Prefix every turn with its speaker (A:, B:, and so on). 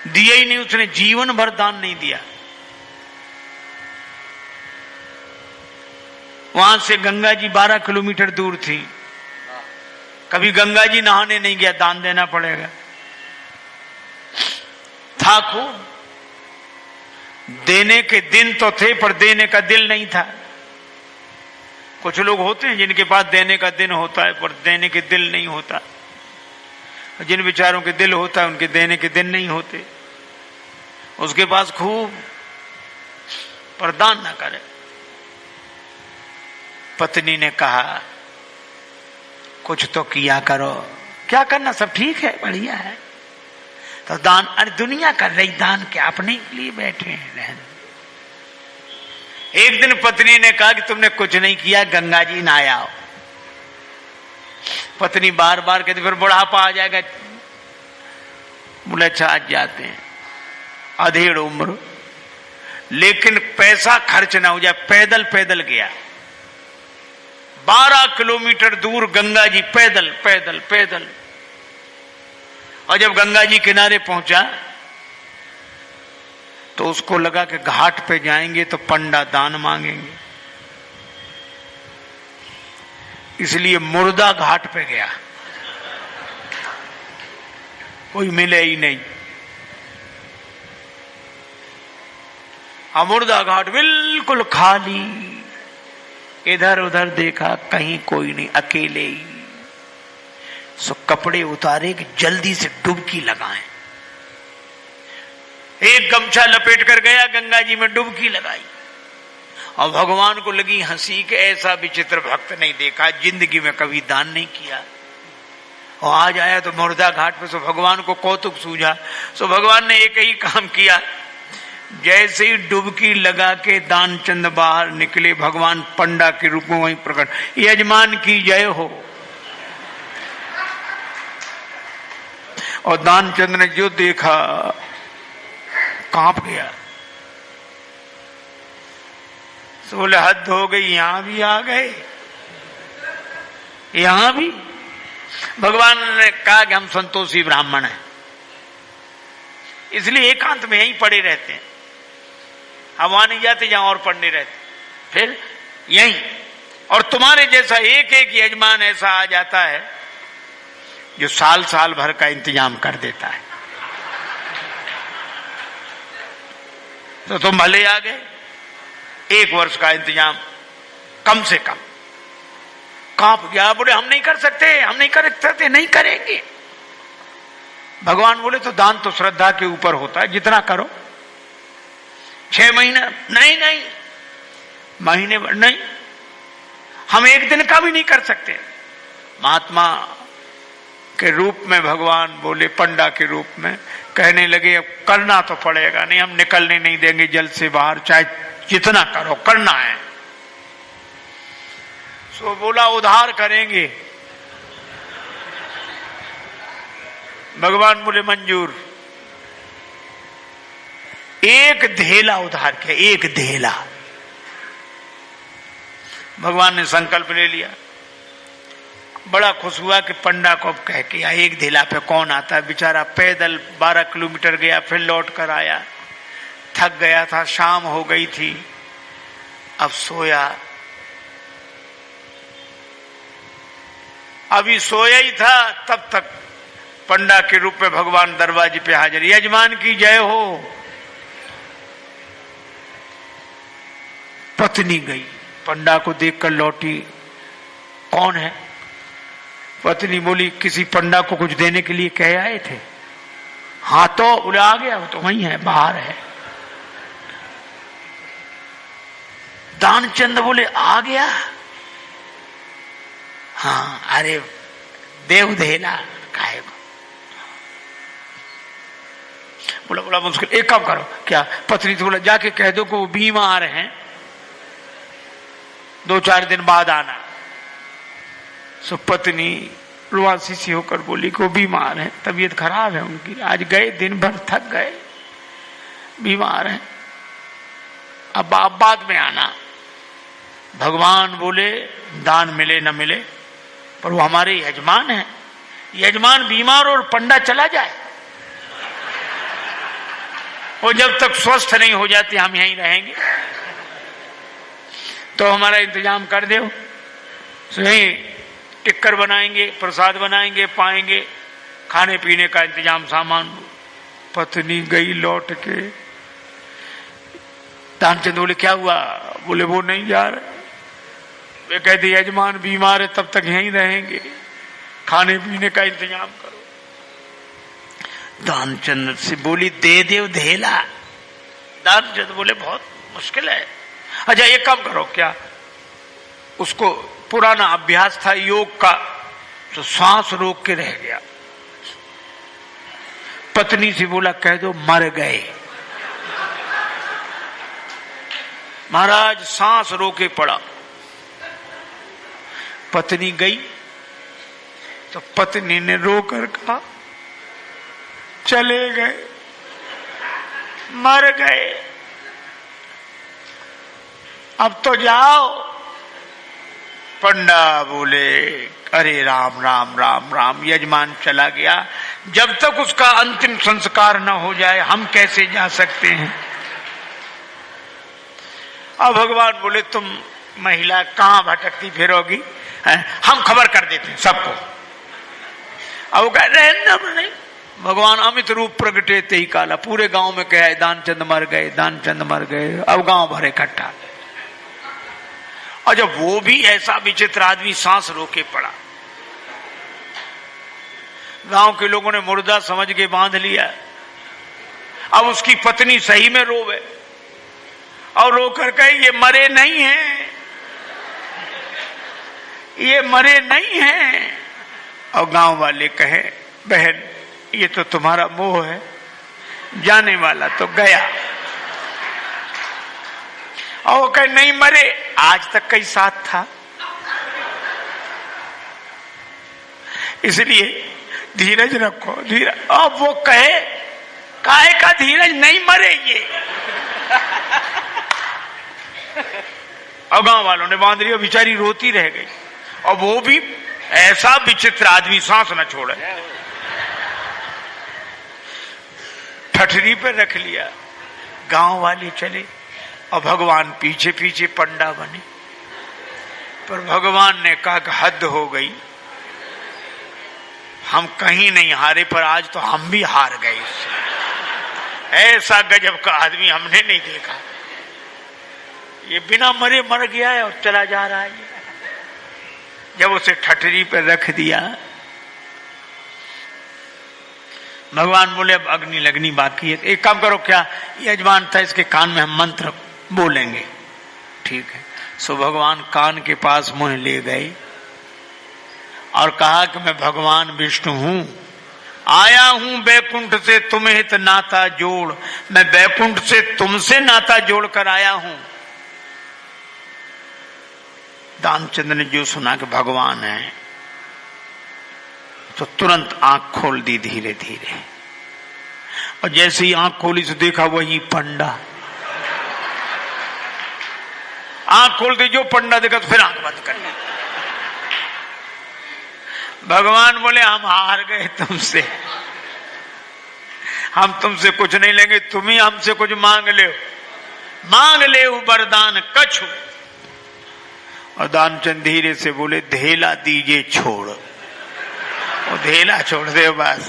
A: दिया ही नहीं, उसने जीवन भर दान नहीं दिया। वहां से गंगा जी 12 किलोमीटर दूर थी, कभी गंगा जी नहाने नहीं गया, दान देना पड़ेगा। था खूब, देने के दिन तो थे पर देने का दिल नहीं था। कुछ लोग होते हैं जिनके पास देने का दिन होता है पर देने के दिल नहीं होता, जिन विचारों के दिल होता है उनके देने के दिन नहीं होते। उसके पास खूब पर दान ना करे। पत्नी ने कहा कुछ तो किया करो। क्या करना, सब ठीक है, बढ़िया है। तो दान, अरे दुनिया कर रही दान, क्या अपने लिए बैठे हैं। एक दिन पत्नी ने कहा कि तुमने कुछ नहीं किया, गंगा जी नहाया आओ। पत्नी बार बार कहती फिर बुढ़ापा आ जाएगा। बोले अच्छा आज जाते हैं, अधेड़ उम्र, लेकिन पैसा खर्च ना हो जाए। पैदल पैदल गया 12 किलोमीटर दूर गंगा जी, पैदल पैदल पैदल। और जब गंगा जी किनारे पहुंचा तो उसको लगा कि घाट पे जाएंगे तो पंडा दान मांगेंगे, इसलिए मुर्दा घाट पे गया। कोई मिले ही नहीं। मुर्दा घाट बिल्कुल खाली, इधर उधर देखा कहीं कोई नहीं, अकेले ही। सो कपड़े उतारे कि जल्दी से डुबकी लगाएं। एक गमछा लपेट कर गया गंगा जी में, डुबकी लगाई। और भगवान को लगी हंसी कि ऐसा विचित्र भक्त नहीं देखा, जिंदगी में कभी दान नहीं किया। और आज आया तो मुर्दा घाट पे। सो भगवान को कौतुक सूझा। सो भगवान ने एक ही काम किया, जैसे ही डुबकी लगा के दानचंद बाहर निकले, भगवान पंडा के रूप में वहीं प्रकट, यजमान की जय हो। और दानचंद ने जो देखा कांप गया। तो बोले हद हो गई, यहां भी आ गए, यहां भी। भगवान ने कहा कि हम संतोषी ब्राह्मण हैं, इसलिए एकांत में यहीं पड़े रहते हैं, हम वहां नहीं जाते जहां और पढ़ने रहते, फिर यहीं। और तुम्हारे जैसा एक एक यजमान ऐसा आ जाता है जो साल साल भर का इंतजाम कर देता है। तो तुम भले आ गए, 1 वर्ष का इंतजाम कम से कम। कांप गया, बोले हम नहीं कर सकते, हम नहीं कर सकते, नहीं करेंगे। भगवान बोले तो दान तो श्रद्धा के ऊपर होता है, जितना करो। 6 महीना नहीं, नहीं महीने भर नहीं, हम 1 दिन का भी नहीं कर सकते। महात्मा के रूप में भगवान बोले, पंडा के रूप में कहने लगे अब करना तो पड़ेगा, नहीं हम निकलने नहीं देंगे जल से बाहर, चाहे जितना करो करना है। सो बोला उधार करेंगे। भगवान बोले मंजूर। 1 धेला उधार किया, 1 धेला। भगवान ने संकल्प ले लिया। बड़ा खुश हुआ कि पंडा को अब कह के 1 धेला पे कौन आता है। बेचारा पैदल 12 किलोमीटर गया, फिर लौट कर आया, थक गया था, शाम हो गई थी, अब सोया। अभी सोया ही था तब तक पंडा के रूप में भगवान दरवाजे पे हाजिर, यजमान की जय हो। पत्नी गई, पंडा को देखकर लौटी, कौन है? पत्नी बोली किसी पंडा को कुछ देने के लिए कह आए थे। हाँ तो बोले आ गया, वो तो वहीं है, बाहर है। दानचंद बोले आ गया? हाँ, अरे देव धेला काहे को? बोला बोला मुश्किल, एक काम करो। क्या? पत्नी से बोला जाके कह दो कि वो बीमार हैं, 2-4 दिन बाद आना। सो पत्नी रुआसी सी होकर बोली कि वो बीमार है, तबीयत खराब है उनकी, आज गए दिन भर थक गए, बीमार है, अब आप बाद में आना। भगवान बोले दान मिले न मिले पर वो हमारे यजमान है, यजमान बीमार और पंडा चला जाए वो जब तक स्वस्थ नहीं हो जाते हम यहीं रहेंगे, तो हमारा इंतजाम कर दो। यहीं टिक्कर बनाएंगे, प्रसाद बनाएंगे, पाएंगे, खाने पीने का इंतजाम, सामान। पत्नी गई लौट के। दानचंद बोले क्या हुआ? बोले वो नहीं जा रहे। वे कहते यजमान बीमार है, तब तक यहीं रहेंगे, खाने पीने का इंतजाम करो। दानचंद से बोली दे दे धेला। दानचंद बोले बहुत मुश्किल है। अच्छा एक काम करो, क्या उसको पुराना अभ्यास था योग का, तो सांस रोक के रह गया। पत्नी से बोला कह दो मर गए। महाराज सांस रोके पड़ा। पत्नी गई तो पत्नी ने रोकर कहा चले गए, मर गए, अब तो जाओ। पंडा बोले अरे राम राम राम राम, यजमान चला गया, जब तक उसका अंतिम संस्कार न हो जाए हम कैसे जा सकते हैं। अब भगवान बोले तुम महिला कहां भटकती फिरोगी, हम खबर कर देते हैं सबको। अब वो कह रहे नहीं, भगवान अमित रूप प्रगटे ते ही काला, पूरे गांव में कहा दानचंद मर गए, दानचंद मर गए। अब गांव भर इकट्ठा। और जब वो भी ऐसा विचित्र आदमी सांस रोके पड़ा, गांव के लोगों ने मुर्दा समझ के बांध लिया। अब उसकी पत्नी सही में रोवे और रोकर कहे ये मरे नहीं हैं, ये मरे नहीं हैं। और गांव वाले कहे बहन ये तो तुम्हारा मोह है, जाने वाला तो गया। और वो कहे नहीं मरे, आज तक कई साथ था, इसलिए धीरज रखो, धीरज। अब वो कहे काहे का धीरज, नहीं मरे ये। और गांव वालों ने बांध लिया, बेचारी रोती रह गई। और वो भी ऐसा विचित्र आदमी, सांस न छोड़े, ठठरी पे रख लिया। गांव वाले चले और भगवान पीछे पीछे पंडा बने। पर भगवान ने कहा कि हद हो गई, हम कहीं नहीं हारे, पर आज तो हम भी हार गए इससे। ऐसा गजब का आदमी हमने नहीं देखा। ये बिना मरे मर गया है और चला जा रहा है। जब उसे ठठरी पे रख दिया, भगवान बोले अब अग्नि लगनी बाकी है, एक काम करो, क्या यजमान था इसके कान में हम मंत्र बोलेंगे, ठीक है। सो भगवान कान के पास मुंह ले गए और कहा कि मैं भगवान विष्णु हूं, आया हूं बैकुंठ से तुम्हें तो नाता जोड़, मैं बैकुंठ से तुमसे नाता जोड़ कर आया हूं। दानचंद ने जो सुना कि भगवान है, तो तुरंत आंख खोल दी धीरे धीरे। और जैसे ही आंख खोली तो देखा वही पंडा। आंख खोल दी, जो पंडा देखा तो फिर आंख बंद कर ली। भगवान बोले हम हार गए तुमसे, हम तुमसे कुछ नहीं लेंगे, तुम ही हमसे कुछ मांग ले, मांग ले वरदान कछु। और दानचंद धीरे से बोले धेला दीजिए छोड़। वो धेला छोड़ दे बस।